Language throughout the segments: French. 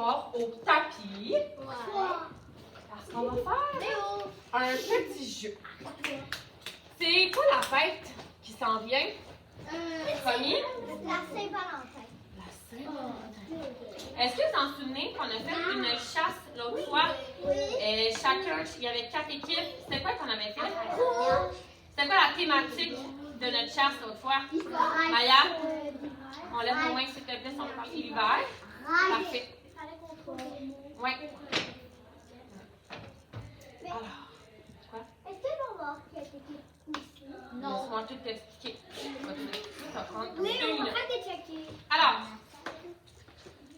s'asseoir au tapis. Parce qu'on va faire un petit jeu. C'est quoi la fête qui s'en vient? Premier? La Saint-Valentin. La Saint-Valentin. Est-ce que vous en souvenez qu'on a fait une chasse l'autre fois? Oui. Chacun, il y avait 4 équipes. C'était quoi qu'on avait fait? C'était quoi la thématique de notre chasse l'autre fois? Maya? On lève au moins, s'il te plaît, si on veut parler l'hiver. Parfait. Oui. Alors, quoi? Est-ce que l'on va avoir quelques équipes ici? Laisse-moi tout t'expliquer. Je vais tout expliquer, ça va prendre Oui, 2 on va minutes. faire des checker. Alors,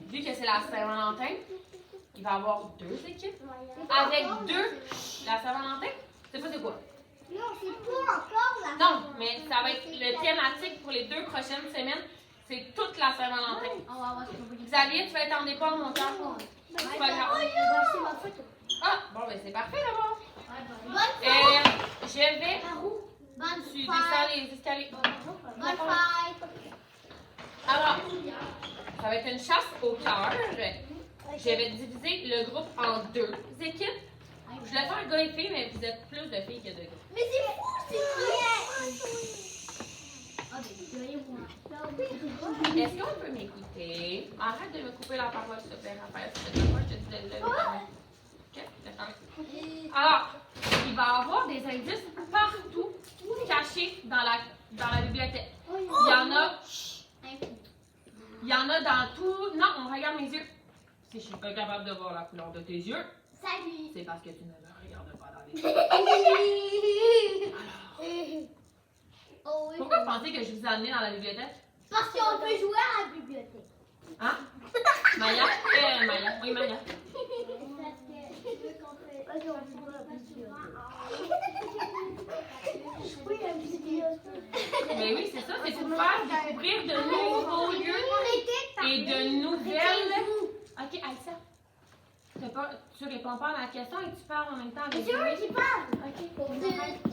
vu que c'est la Saint-Valentin, il va y avoir 2 équipes. Avec 2, la Saint-Valentin, c'est pas c'est quoi? Non, c'est pas encore la Non, mais ça va être le thématique pour les 2 prochaines semaines. C'est toute la Saint-Valentin. Xavier, tu vas être en départ, mon cœur. C'est pas grave. C'est ma photo. Ah, bon, ben c'est parfait d'abord. Bonne fête. Je vais. Bonne Tu fête. descends les escaliers. Bonne fête. Alors, ça va être une chasse au cœur. Je vais diviser le groupe en 2 équipes. Je vais faire gars et filles, mais vous êtes plus de filles que de gars. Mais c'est fou, c'est Est-ce qu'on peut m'écouter? Arrête de me couper la parole, s'il te plaît, Raphaël. Moi, je te dis de le lever. OK? Laisse tomber. Alors, il va y avoir des indices partout cachés dans la bibliothèque. Il y en a dans tout. Non, on regarde mes yeux. Si je suis pas capable de voir la couleur de tes yeux, Salut. c'est parce que tu ne me regardes pas dans les yeux. Oh oui. Pourquoi vous pensez que je vous ai amené dans la bibliothèque? Parce qu'on peut jouer à la bibliothèque. Hein? Maya? Maya. Oui, Maya. Mais oui, c'est ça. C'est pour faire découvrir de nouveaux lieux et de nouvelles. OK, Aïssa. Tu réponds pas à ma question et tu parles en même temps avec C'est moi qui parle. OK,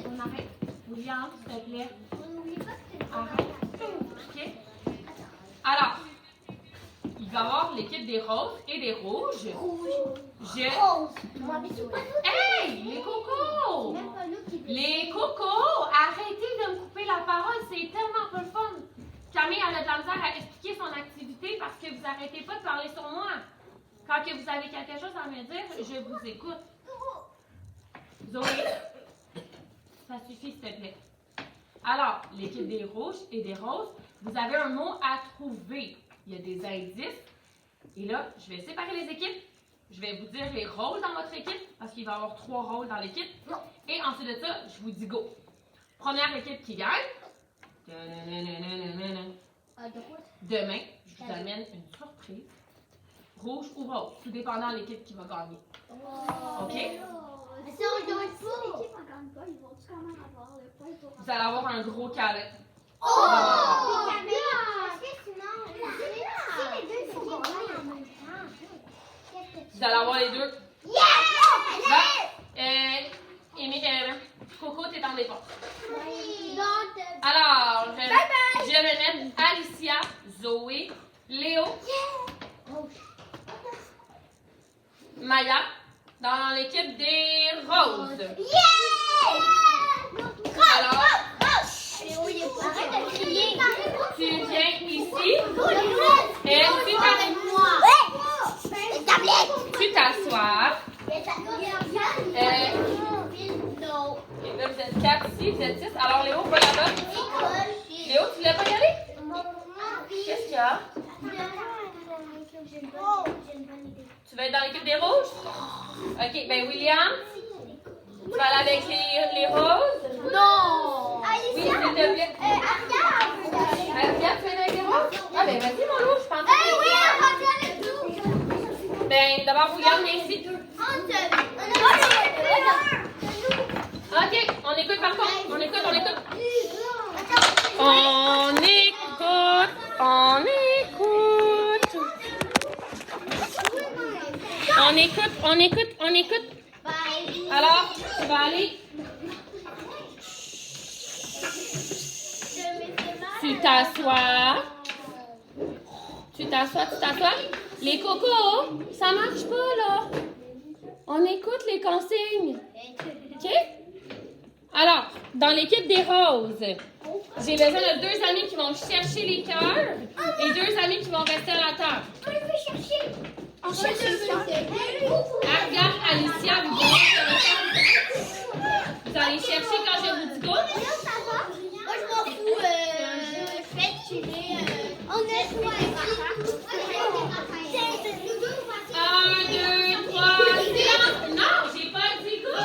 on arrête. William, s'il te plaît. On n'oublie pas que c'est Arrête. OK? Alors, il va y avoir l'équipe des roses et des rouges. Rose. Moi, mais c'est pas nous. Hey, les cocos! Même pas nous qui Les cocos, arrêtez de me couper la parole, c'est tellement peu le fun. Camille, elle a de la misère à expliquer son activité parce que vous n'arrêtez pas de parler sur moi. Quand que vous avez quelque chose à me dire, je vous écoute. Zoé, ça suffit, s'il te plaît. Alors, l'équipe des rouges et des roses, vous avez un mot à trouver. Il y a des indices. Et là, je vais séparer les équipes. Je vais vous dire les rôles dans votre équipe, parce qu'il va y avoir 3 rôles dans l'équipe. Et ensuite de ça, je vous dis go. Première équipe qui gagne. Demain, je vous amène une surprise. Rouge ou rose, tout dépendant de l'équipe qui va gagner. OK? Mais si on gagne pas, l'équipe ne gagne pas, ils vont quand même avoir le point pour... Vous allez avoir un gros câlin. Oh! Parce que sinon, si les deux équipes gagnent en même temps, qu'est-ce que tu Vous allez avoir les deux. Yes! Coco, t'es en départ. Donc, Alors, je vais mettre Alicia, Zoé, Léo, Maya dans l'équipe des roses. Alors, arrête de crier. tu viens ici et tu t'assois. Et là, vous êtes 4 ici, vous êtes 6. Alors, Léo, va là-bas. Léo, tu voulais pas y aller? Qu'est-ce qu'il y a? Tu vas être dans l'équipe des rouges? OK, ben William, tu vas aller avec les roses? Non! Oui, s'il te plaît. Alicia, tu vas aller avec les roses? Ah, ben vas-y, mon loup, je pense que... Ben, d'abord, William, viens ici. OK, on écoute par contre. On écoute. On écoute. Alors, tu vas aller. Tu t'assois. Les cocos, ça marche pas, là. On écoute les consignes. OK? Alors, dans l'équipe des roses, j'ai besoin de 2 amis qui vont chercher les cœurs et 2 amis qui vont rester à la table. On peut chercher. Regarde, Alicia, vous allez chercher quand je vous dis go. Moi, je m'en fous. Je vais tirer. On est choisi. 1, 2, 3, silence. Non, j'ai pas dit go.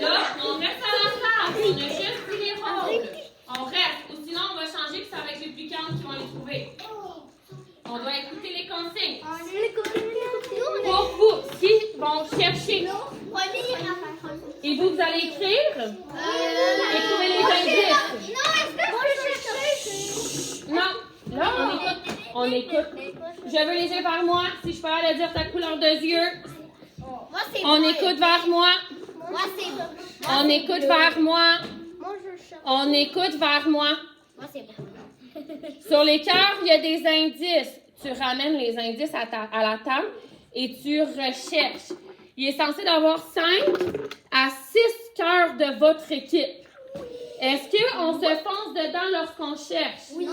Là, on reste à la table. On a juste dit les rôles. On reste. Ou sinon, on va changer puis ça va être les plus calmes qui vont les trouver. On doit écouter les consignes. Pour vous, qui vont chercher. Et vous, vous allez écrire et trouver les indices. Non, là, on écoute. Je veux les yeux vers moi. Si je peux aller dire ta couleur de yeux. On écoute vers moi. On écoute vers moi. On écoute vers moi. Sur les cœurs, il y a des indices. Tu ramènes les indices à la table et tu recherches. Il est censé d'avoir 5 à 6 cœurs de votre équipe. Est-ce qu'on se fonce dedans lorsqu'on cherche? Oui.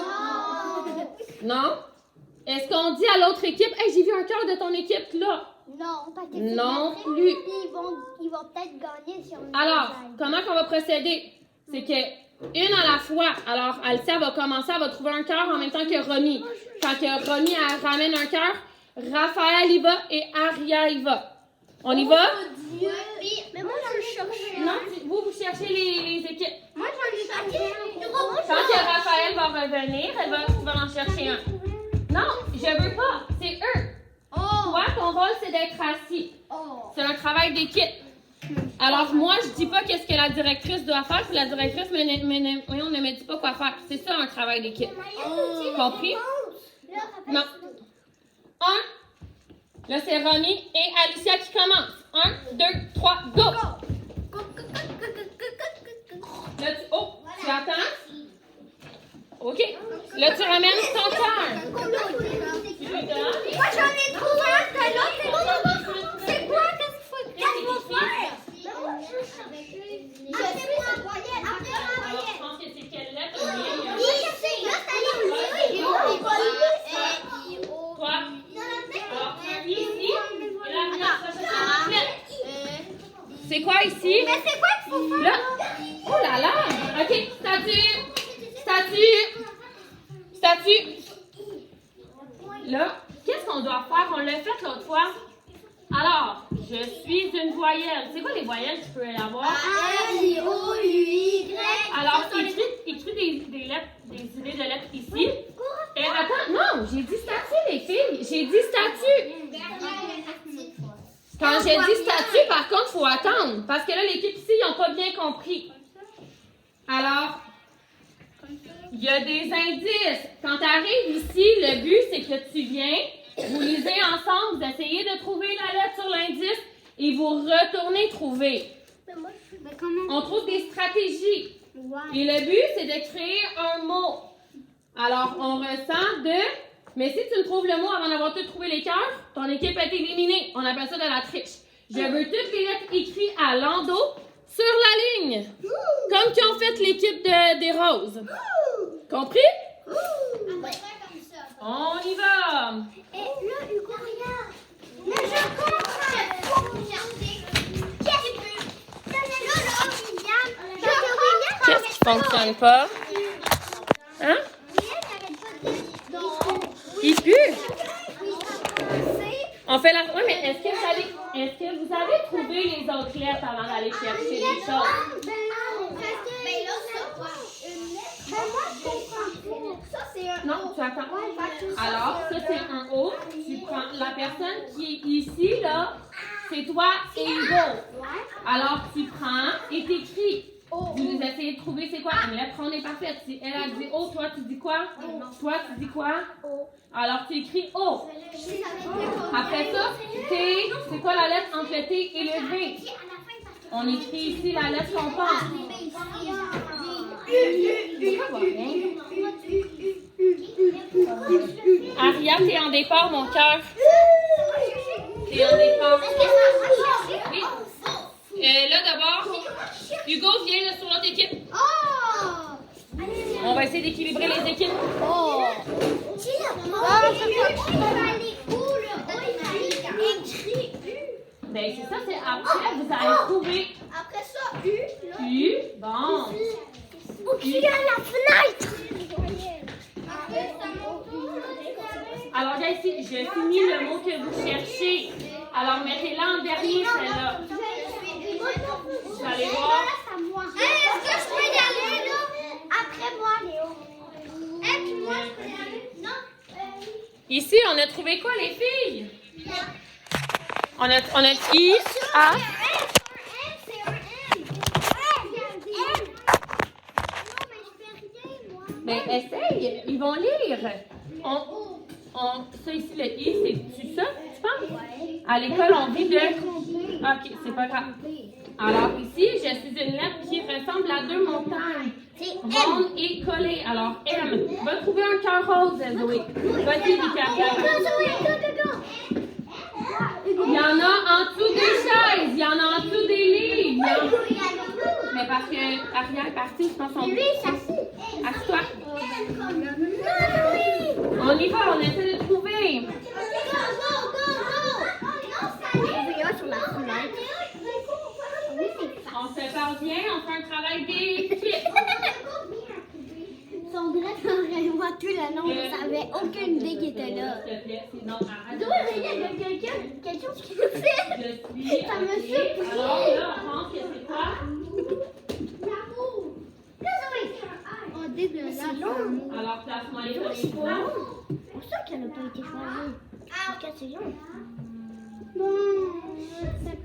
Non? Est-ce qu'on dit à l'autre équipe, « Hey, j'ai vu un cœur de ton équipe là! » Non, parce que Non plus. Ils vont peut-être gagner si on Alors, comment on va procéder? C'est que une à la fois. Alors, Alicia va commencer, elle va trouver un cœur en même temps que Romy. Quand que Romy elle ramène un cœur, Raphaël y va et Aria y va. On y va? Dieu. Mais moi, je cherche. Non, vous cherchez les équipes. Moi, je cherche. Quand que Raphaël va revenir, tu vas en chercher un. Non, je veux pas. C'est eux. Toi, ton rôle, c'est d'être assis. C'est un travail d'équipe. Alors, moi, je dis pas qu'est-ce que la directrice doit faire, puis la directrice on ne me dit pas quoi faire. C'est ça, un travail d'équipe. Compris? Non. 1. Là, c'est Romy et Alicia qui commencent. 1, 2, 3, go! Là, tu attends? OK. Là, tu ramènes ton cœur. Tu lui donnes. Moi, j'en ai trouvé un, t'as l'autre. C'est quoi? Qu'est-ce qu'il faut faire? Alors, je pense que c'est quelle lettre? Toi? Alors, tu as ici. Et là, regarde, ça fait une lettre. C'est quoi ici? Mais c'est quoi qu'il faut faire? Là. Oh là là! OK, statue. Là, qu'est-ce qu'on doit faire? On l'a fait l'autre fois. Alors, je suis une voyelle. C'est quoi les voyelles que tu peux avoir? A-I-O-U-Y. Alors, écris des lettres, des idées de lettres ici. Et attends, non, j'ai dit statue, les filles. J'ai dit statue. Quand j'ai dit statue, par contre, il faut attendre. Parce que là, l'équipe ici, ils n'ont pas bien compris. Alors, il y a des indices. Quand tu arrives ici, le but, c'est que tu viens, vous lisez ensemble, vous essayez de trouver la lettre sur l'indice et vous retournez trouver. On trouve des stratégies. Et le but, c'est de créer un mot. Alors, on ressent de... Mais si tu ne trouves le mot avant d'avoir tout trouvé les cœurs, ton équipe est éliminée. On appelle ça de la triche. Je veux toutes les lettres écrites à l'endos sur la ligne. Comme qui ont fait l'équipe des roses. Compris? On y va. Et là, Hugo, regarde. Mais je comprends. Qu'est-ce qui fonctionne pas? Hein? Il pue. On fait la... Oui, mais est-ce que vous avez trouvé les autres lettres avant d'aller chercher les choses? Non, tu attends. Alors, ça, c'est un O. Tu prends la personne qui est ici, là. C'est toi et Hugo. Alors, tu prends et t'écris. Vous essayez de trouver c'est quoi une lettre. On est parfaite. Si elle a dit O, toi, tu dis quoi? Toi, tu dis quoi? Alors, tu écris O. Après ça, T, c'est quoi la lettre entre le T et le V? On écrit ici la lettre qu'on pense. Aria, t'es en départ, mon cœur. T'es en départ. Oui. Là, d'abord, Hugo, viens là, sur l'autre équipe. On va essayer d'équilibrer les équipes. Ben, c'est ça, c'est après, vous allez trouver. Après ça, U. U, bon. Qui est à la fenêtre? Alors, là, ici, je finis le mot que vous cherchez. Alors, mettez-la en dernier, celle-là. Vous allez voir. Est-ce que je peux y aller, là? Après moi, Léo. Puis moi, je peux y aller? Non. Ici, on a trouvé quoi, les filles? On a I, A. C'est un M. Ben, essaye, ils vont lire. Ça ici, le I, c'est-tu ça, tu penses? À l'école, on dit de... Ok, c'est pas grave. Alors ici, je suis une lettre qui ressemble à deux montagnes. Ronde et collée. Alors, M. Va trouver un cœur rose, Zoé. Vas-y, Vika. Il y en a en dessous des chaises. Il y en a en dessous des livres. Mais parce que Aria est partie, je pense qu'on... Assieds-toi. On y va, on essaie de trouver. On se parle bien, on fait un travail d'équipe. Sandra aurait moi tout le long, je savais aucune idée qu'il était là. S'il te plaît, sinon arrête. Il y a quelque chose qui me fait. Ça me surprit. Alors là, on pense que c'est quoi? Oh, dégueulasse. Alors, place-moi les premiers points. C'est sûr qu'elle n'a pas été choisie. Parce que c'est long.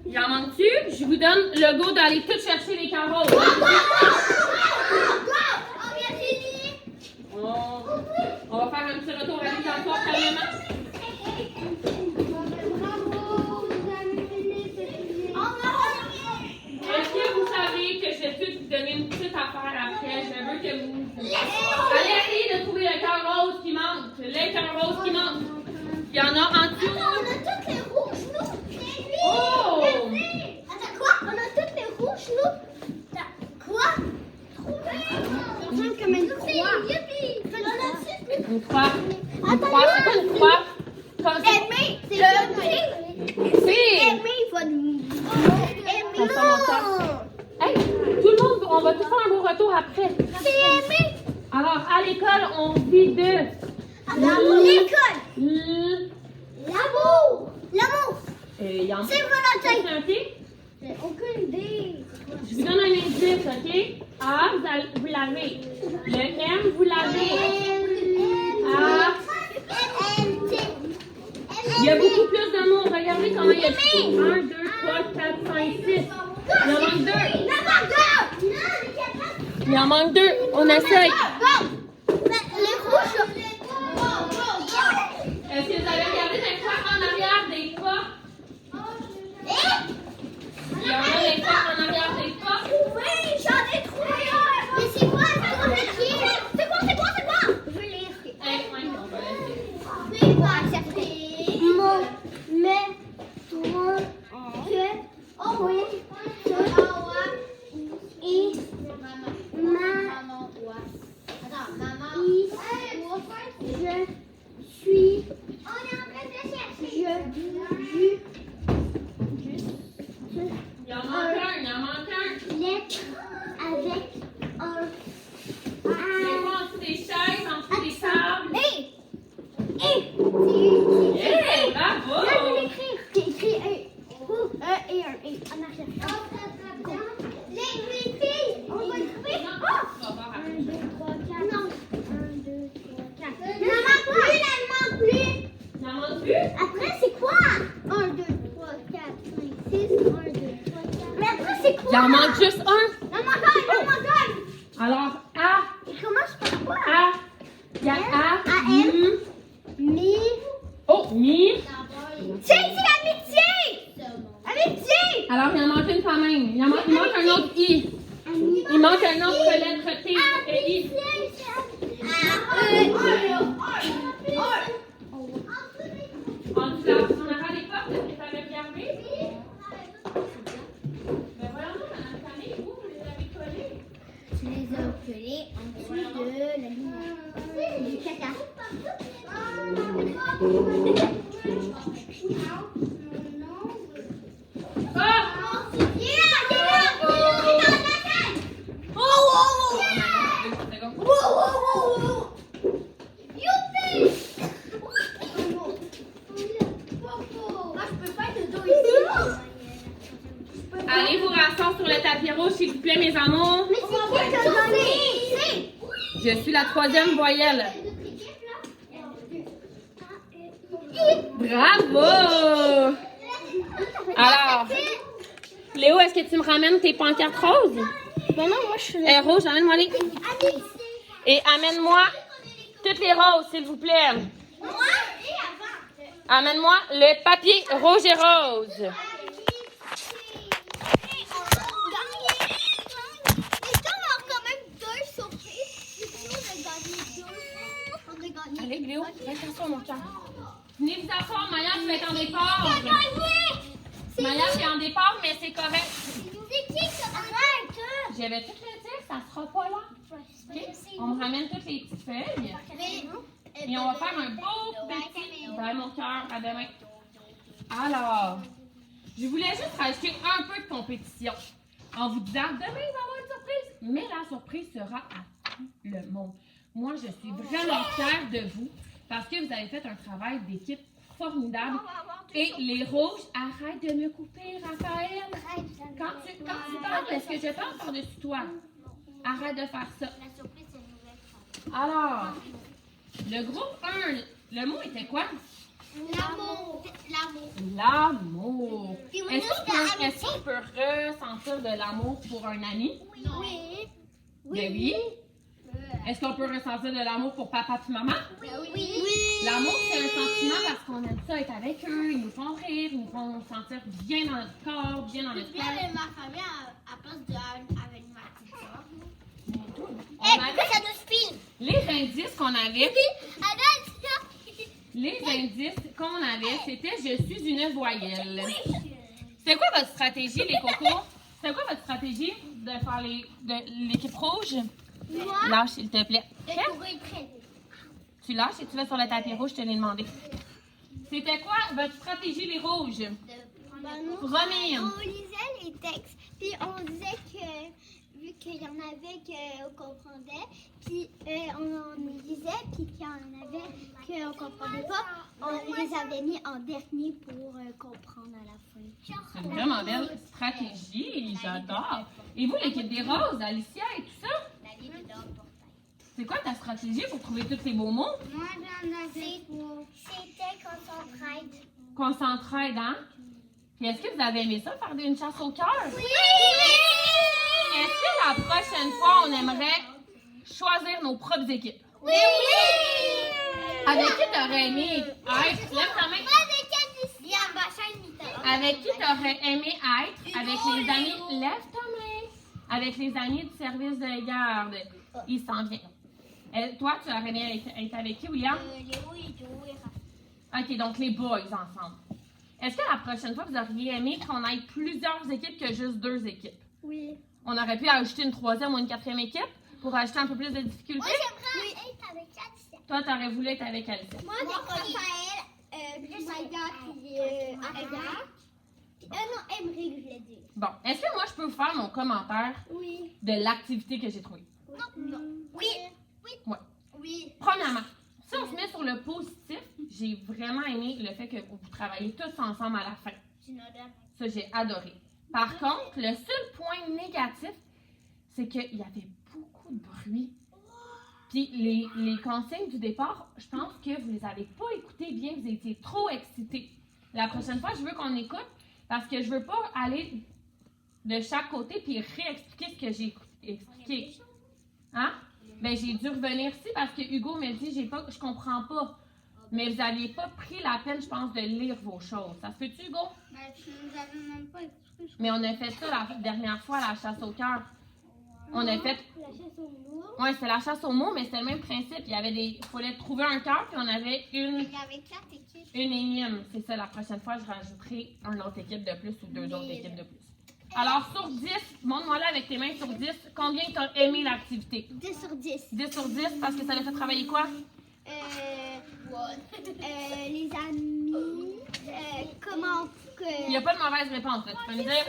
Il en manque-tu? Je vous donne le go d'aller tout chercher les carreaux. On va faire un petit retour à l'histoire calmement. Est-ce que vous savez que je vais tout vous donner une petite affaire après? Je veux que vous... Allez essayer de trouver le cœur rose qui manque. Les cœurs roses qui manquent. Il y en a en dessous. On a toutes les rouges, nous. Oh! Attends, quoi? On a toutes les rouges, nous. Quoi? Trouver. Ça ressemble comme une croix. Une croix. Une croix, c'est quoi une croix? Aimer, c'est le C'est... aimer, il faut aimer. Hey, tout le monde, on va tout faire un beau retour après. C'est aimer. Alors, à l'école, on dit de... L'école. L... L'amour. L'amour. C'est volonté. OK? J'ai aucune idée. Je vous donne un indice, OK? A, vous l'avez. Le M, vous l'avez. A. Il y a beaucoup plus de mots. Regardez comment il y a 1, 2, 3, 4, 5, 6. Il en manque 2. Il en manque 2. On essaye. Les rouges. Est-ce que vous avez regardé des fois en arrière des pas? Il y en a des fois en arrière des pas. Oui, j'en ai trouvé un. Mais c'est quoi? C'est quoi? Je veux lire. Hey, ouais, on va laisser. C'est quoi? Mon, mais, toi, que, oui, que, et, ma, je suis, Il en manque un, il en manque un. lettre avec un C'est pas en dessous des chaises, en dessous des tables. Hey, bravo! Là, je vais l'écrire. J'ai écrit un et un et en arrière. Les filles, on va le trouver. Non, Oh! tu vas voir 1, après. 2, 3, 4. Non. 1, 2, 3, 4. Il n'en manque plus, il n'en manque plus. Il en manque plus? Après, c'est quoi? 1, 2, 3, 4, 5, 6. 1, 2, 3, 4. Mais après, c'est quoi? Il en manque juste un. Il en manque un, il en manque un. Alors, A, Il commence par quoi? A. Il y a A, A, M. Mi. Oh, Mi. C'est l'amitié! Amitié! Alors, il en manque une quand même. Il manque un autre I. Il manque un autre lettre T et I. Allez vous rasseoir sur le tapis rouge, s'il vous plaît, mes amours. Mais c'est qui qui a donné? Je suis la troisième voyelle. Bravo! Alors, Léo, est-ce que tu me ramènes tes pancartes roses? Ben non, moi je suis Et rouge, amène-moi les. Et amène-moi toutes les roses, s'il vous plaît. Amène-moi le papier rouge et rose. Allez, Léo, reste asseoir, mon cœur. Venez vous asseoir, Maya, tu vas être en départ. Maya, tu es en départ, mais c'est correct. J'avais tout le dire, ça sera pas là. Okay? On me ramène toutes les petites feuilles. Et on va faire un beau petit... Bye, mon cœur, à demain. Alors, je voulais juste rajouter un peu de compétition en vous disant, demain, il va y avoir une surprise. Mais la surprise sera à tout le monde. Moi, je suis vraiment fière de vous parce que vous avez fait un travail d'équipe formidable. Et les rouges, arrête de me couper, Raphaël. Quand tu parles, est-ce que je parle par-dessus toi? Arrête de faire ça. Alors, le groupe 1, le mot était quoi? L'amour. L'amour. Est-ce qu'on peut ressentir de l'amour pour un ami? Oui. Ben oui. Est-ce qu'on peut ressentir de l'amour pour papa et maman? Oui. L'amour, c'est un sentiment parce qu'on aime ça être avec eux. Ils nous font rire, ils nous font sentir bien dans notre corps, bien dans notre cœur. Ma famille à place avec ma petite soeur. On avait Ça nous filme. les indices qu'on avait. Les indices qu'on avait, c'était je suis une voyelle. C'est quoi votre stratégie, les cocos? C'est quoi votre stratégie de faire de l'équipe rouge? Moi, Lâche, s'il te plaît. de courir très vite. Tu lâches et tu vas sur le tapis rouge, je te l'ai demandé. C'était quoi votre stratégie, les rouges? Première. On lisait les textes, puis on disait que, vu qu'il y en avait qu'on comprenait, puis on les lisait, puis qu'il y en avait qu'on comprenait pas, on les avait mis en dernier pour comprendre à la fin. C'est une vraiment belle stratégie, j'adore. Et vous, l'équipe des roses, Alicia et tout ça? C'est quoi ta stratégie pour trouver tous ces beaux mots? Moi, j'en avais trois. C'était qu'on s'entraide. Qu'on s'entraide, hein? Puis est-ce que vous avez aimé ça, faire une chasse au cœur? Oui! Est-ce que la prochaine fois, on aimerait choisir nos propres équipes? Oui! Avec qui t'aurais aimé être? Lève ta main. Avec qui t'aurais aimé être? Avec les amis. Lève ta main. Avec les amis du service de garde. Il s'en vient. Toi, tu aurais aimé être avec qui, William? Léo et Joe et Raphaël. OK, donc les boys ensemble. Est-ce que la prochaine fois, vous auriez aimé qu'on ait plusieurs équipes que juste 2 équipes? Oui. On aurait pu ajouter une 3e ou une 4e équipe pour ajouter un peu plus de difficultés? Moi, j'aimerais être avec Alicia. Toi, t'aurais voulu être avec Alicia. Moi, avec Raphaël, Maïga, puis Aria. Non, Emery, je voulais dire. Bon, est-ce que moi, je peux vous faire mon commentaire Oui. de l'activité que j'ai trouvée? Non. Oui. Oui. Ouais. Oui. Premièrement, si on se met sur le positif, j'ai vraiment aimé le fait que vous travaillez tous ensemble à la fin. Ça, j'ai adoré. Par contre, le seul point négatif, c'est qu'il y avait beaucoup de bruit. Puis les consignes du départ, je pense que vous les avez pas écoutées bien, vous étiez trop excités. La prochaine fois, je veux qu'on écoute parce que je veux pas aller de chaque côté puis réexpliquer ce que j'ai expliqué. Hein? Ben, j'ai dû revenir ici parce que Hugo me dit je comprends pas. Mais vous n'aviez pas pris la peine, je pense, de lire vos choses. Ça se peut-tu, Hugo? Ben, tu nous avais même pas expliqué. Mais on a fait ça la dernière fois, la chasse au cœur. On a fait. La chasse aux mots. Ouais, c'était la chasse aux mots, mais c'était le même principe. Il fallait trouver un cœur, puis on avait Il y avait 4 équipes. une énigme. C'est ça, la prochaine fois, je rajouterai une autre équipe de plus ou 2 autres équipes de plus. Alors, sur 10, montre-moi là avec tes mains sur 10, combien tu as aimé l'activité? 10 sur 10. 10 sur 10, parce que ça l'a fait travailler quoi? les amis, comment que... Il n'y a pas de mauvaise réponse. Là. Tu peux me dire.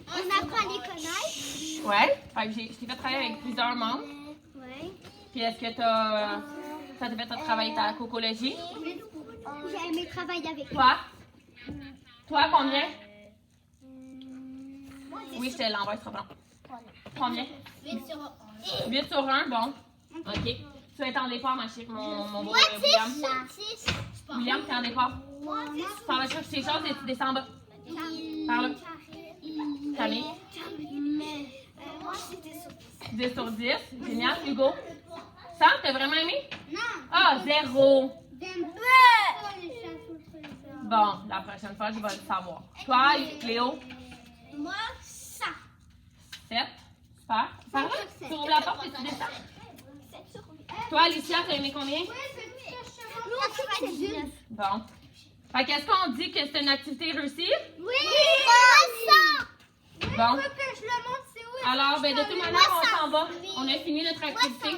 on apprend à les connaître. Ouais. Fait que je t'ai fait travailler avec plusieurs membres. Ouais. Puis est-ce que ça t'a fait travailler ta cocologie? J'ai aimé travailler avec Toi? Toi, combien? Oui, je te l'envoie, trop bon. Combien? 8 sur 11. 8 sur 1, bon. OK. Tu vas être en départ, ma chérie, mon beau William. William, t'es en départ. Tu t'en vas chercher tes choses et tu descends en bas. Par là. Camille? Moi, c'était sur 10. 10 sur 10. Génial. Hugo? 100, t'as vraiment aimé? Non. Ah, 0. J'aime Bon, la prochaine fois, je vais le savoir. Toi, Cléo? Moi, ça. 7. Super. Par là, tu ouvres la porte et tu descends. Toi, Alicia, t'as aimé combien? Bon. Fait qu'est-ce qu'on dit que c'est une activité réussie? Oui! Bon. Que je le montre, c'est où? Alors, ben, de toute manière, on s'en va. On a fini notre activité.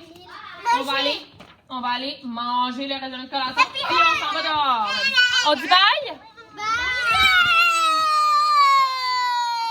On va aller manger le raisin de collation. Puis on s'en va dehors. On dit bye?